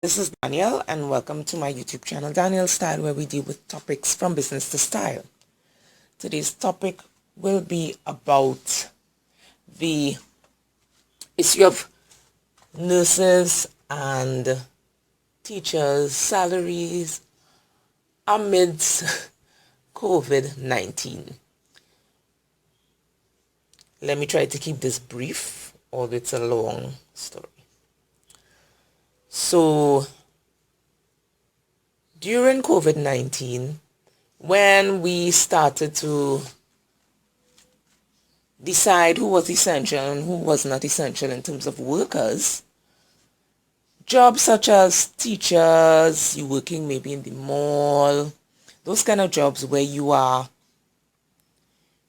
This is Danielle and welcome to my YouTube channel Danielle Style, where we deal with topics from business to style. Today's topic will be about the issue of nurses and teachers' salaries amidst COVID-19. Let me try to keep this brief, although it's a long story. So, during COVID-19, when we started to decide who was essential and who was not essential in terms of workers, jobs such as teachers, you working maybe in the mall, those kind of jobs where you have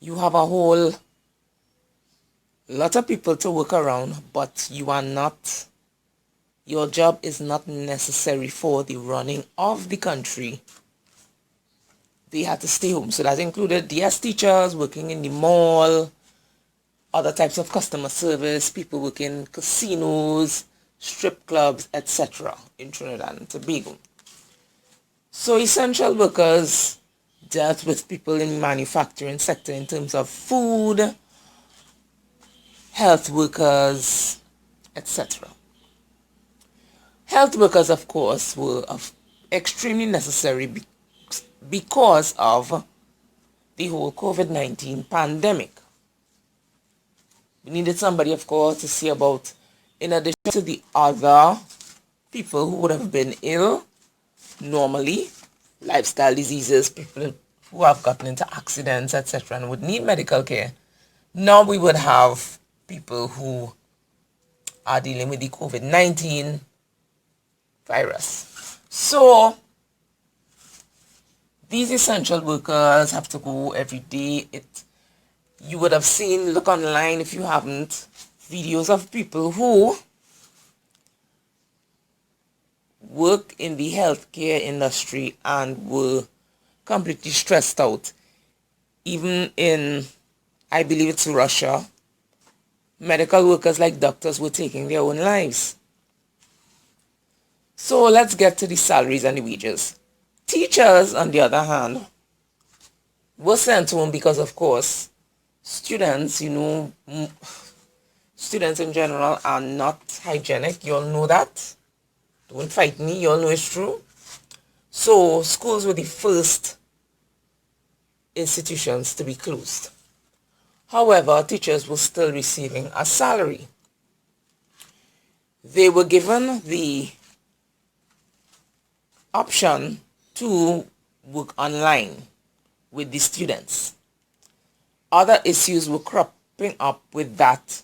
a whole lot of people to work around, but your job is not necessary for the running of the country. They had to stay home. So that included DS teachers working in the mall, other types of customer service, people working in casinos, strip clubs, etc. in Trinidad and Tobago. So essential workers dealt with people in the manufacturing sector in terms of food, health workers, etc. Health workers, of course, were extremely necessary because of the whole COVID-19 pandemic. We needed somebody, of course, to see about, in addition to the other people who would have been ill normally, lifestyle diseases, people who have gotten into accidents, etc., and would need medical care. Now we would have people who are dealing with the COVID-19 virus. So these essential workers have to go every day. You would have seen, look online if you haven't, videos of people who work in the healthcare industry and were completely stressed out. Even in, I believe it's Russia, medical workers like doctors were taking their own lives. So let's get to the salaries and the wages. Teachers, on the other hand, were sent home because, of course, students, students in general are not hygienic. You all know that. Don't fight me. You all know it's true. So schools were the first institutions to be closed. However, teachers were still receiving a salary. They were given the option to work online with the students. Other issues were cropping up with that,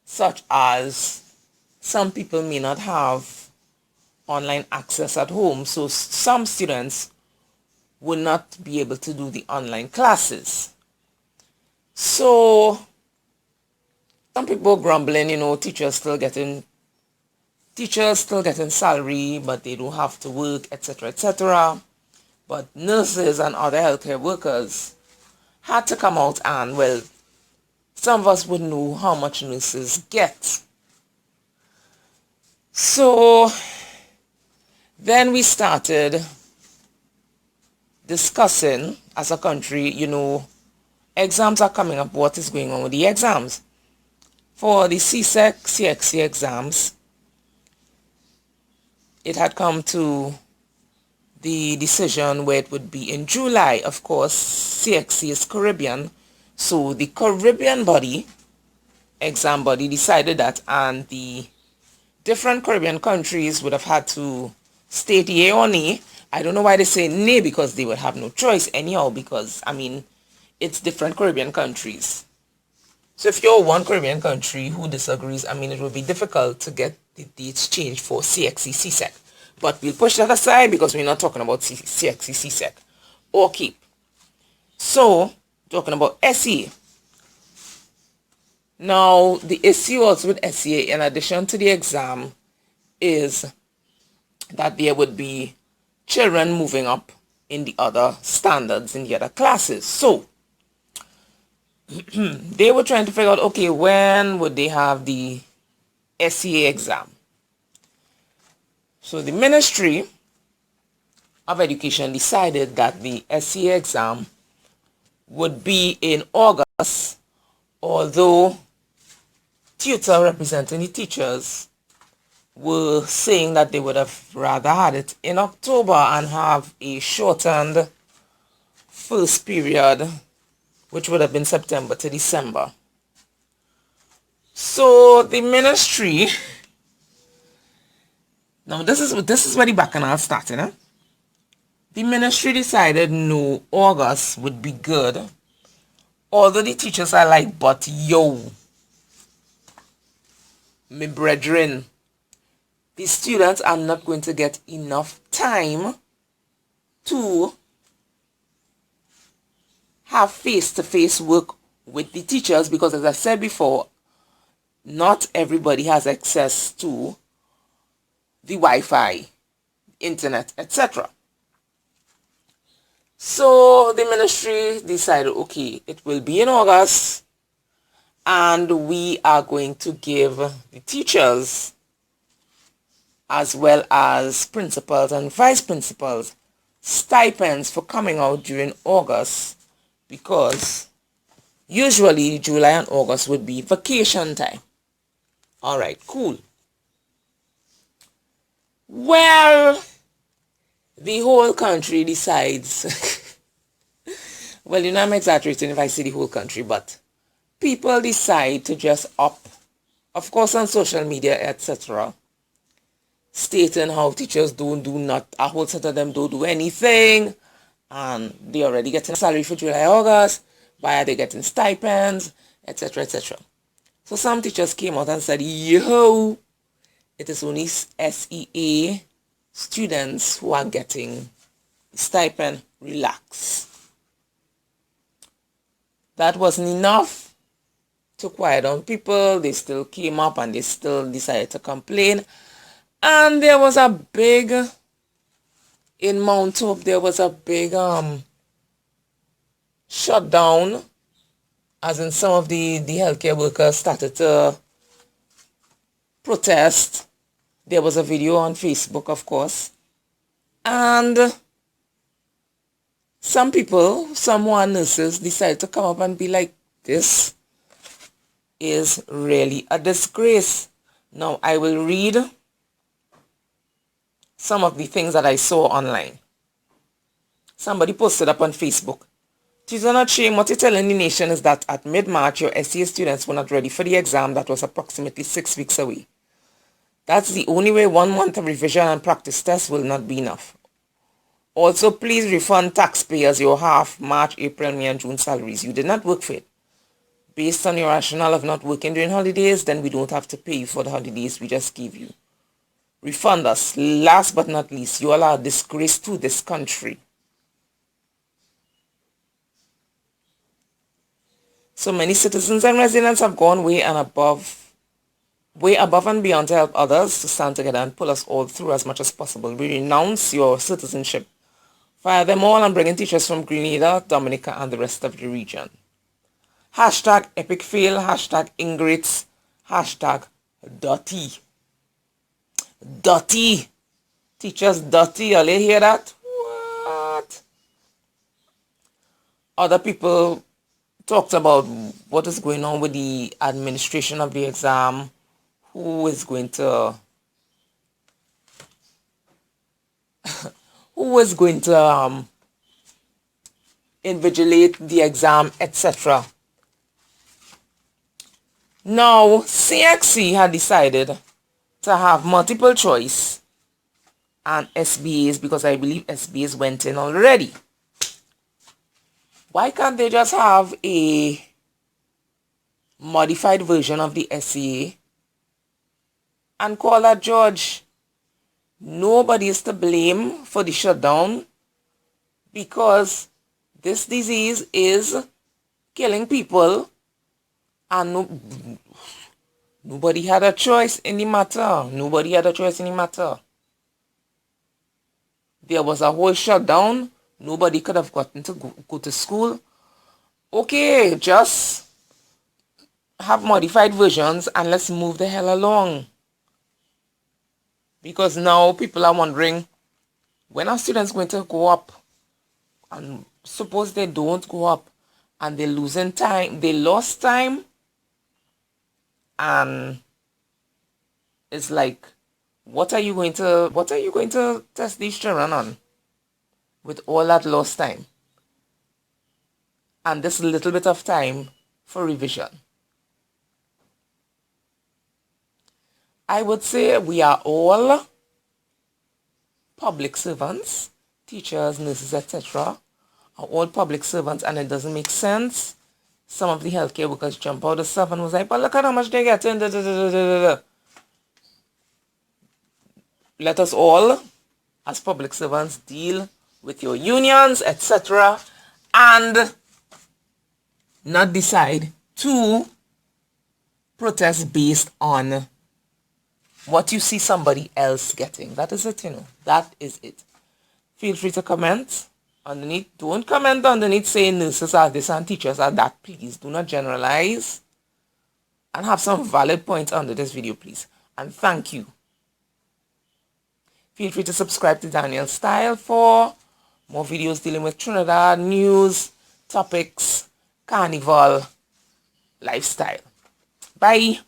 such as some people may not have online access at home, so some students would not be able to do the online classes. So some people grumbling, teachers still getting salary, but they don't have to work, etc., etc. But nurses and other healthcare workers had to come out and, well, some of us would know how much nurses get. So then we started discussing as a country, exams are coming up. What is going on with the exams? For the CSEC, CXC exams, it had come to the decision where it would be in July. Of course, CXC is Caribbean, so the Caribbean exam body decided that, and the different Caribbean countries would have had to state yea or nay. I don't know why they say nay, because they would have no choice anyhow, because, it's different Caribbean countries. So if you're one Caribbean country who disagrees, it will be difficult to get the dates changed for CXC, CSEC. But we'll push that aside because we're not talking about CXC, CSEC or KEEP. So, talking about SEA. Now, the issue also with SEA, in addition to the exam, is that there would be children moving up in the other standards, in the other classes. So, they were trying to figure out, okay, when would they have the SEA exam? So the Ministry of Education decided that the SEA exam would be in August, although tutor representing the teachers were saying that they would have rather had it in October and have a shortened first period, which would have been September to December. So the ministry, now this is where the bacchanal started. The ministry decided no, August would be good. Although the teachers are like, but yo, my brethren, the students are not going to get enough time to have face-to-face work with the teachers because, as I said before, not everybody has access to the Wi-Fi, internet, etc. So the ministry decided, okay, it will be in August, and we are going to give the teachers as well as principals and vice principals stipends for coming out during August, because usually July and August would be vacation time. All right, cool. Well, the whole country decides, well, I'm exaggerating if I say the whole country, but people decide to just up, of course on social media, etc., stating how teachers a whole set of them don't do anything, and they already getting salary for July, August, why are they getting stipends, etc., etc. So some teachers came out and said, yo, it is only SEA students who are getting stipend, relax. That wasn't enough to quiet down people. They still came up and they still decided to complain. And there was a big, in Mount Hope, there was a big shutdown, as in some of the healthcare workers started to protest. There was a video on Facebook, of course. And some people, some nurses, decided to come up and be like, this is really a disgrace. Now, I will read some of the things that I saw online. Somebody posted up on Facebook. "Tis not shame. What you're telling the nation is that at mid-March, your SEA students were not ready for the exam that was approximately 6 weeks away. That's the only way 1 month of revision and practice tests will not be enough. Also, please refund taxpayers your half March, April, May, and June salaries. You did not work for it. Based on your rationale of not working during holidays, then we don't have to pay you for the holidays we just gave you. Refund us. Last but not least, you all are a disgrace to this country." So many citizens and residents have gone way above and beyond to help others to stand together and pull us all through as much as possible. We renounce your citizenship. Fire them all and bring in teachers from Grenada, Dominica, and the rest of the region. Hashtag epic fail, hashtag ingrates, hashtag dirty. Dirty. Teachers dirty. All you hear that? What? Other people talked about what is going on with the administration of the exam, who is going to invigilate the exam, etc. Now, CSEC had decided to have multiple choice and SBAs, because I believe SBAs went in already. Why can't they just have a modified version of the SEA and call that judge? Nobody is to blame for the shutdown, because this disease is killing people, and nobody had a choice in the matter. Nobody had a choice in the matter. There was a whole shutdown. Nobody could have gotten to go to school. Okay, just have modified versions and let's move the hell along. Because now people are wondering, when are students going to go up? And suppose they don't go up and they're losing time, they lost time, and it's like, what are you going to test these children on with all that lost time and this little bit of time for revision? I would say we are all public servants, teachers, nurses, etc. are all public servants, and it doesn't make sense. Some of the healthcare workers jump out of stuff and was like, but look at how much they get. Let us all, as public servants, deal with your unions, etc. and not decide to protest based on what you see somebody else getting. That is it, That is it. Feel free to comment underneath. Don't comment underneath saying nurses are this and teachers are that. Please do not generalize. And have some valid points under this video, please. And thank you. Feel free to subscribe to Danielle Style for more videos dealing with Trinidad news, topics, carnival, lifestyle. Bye.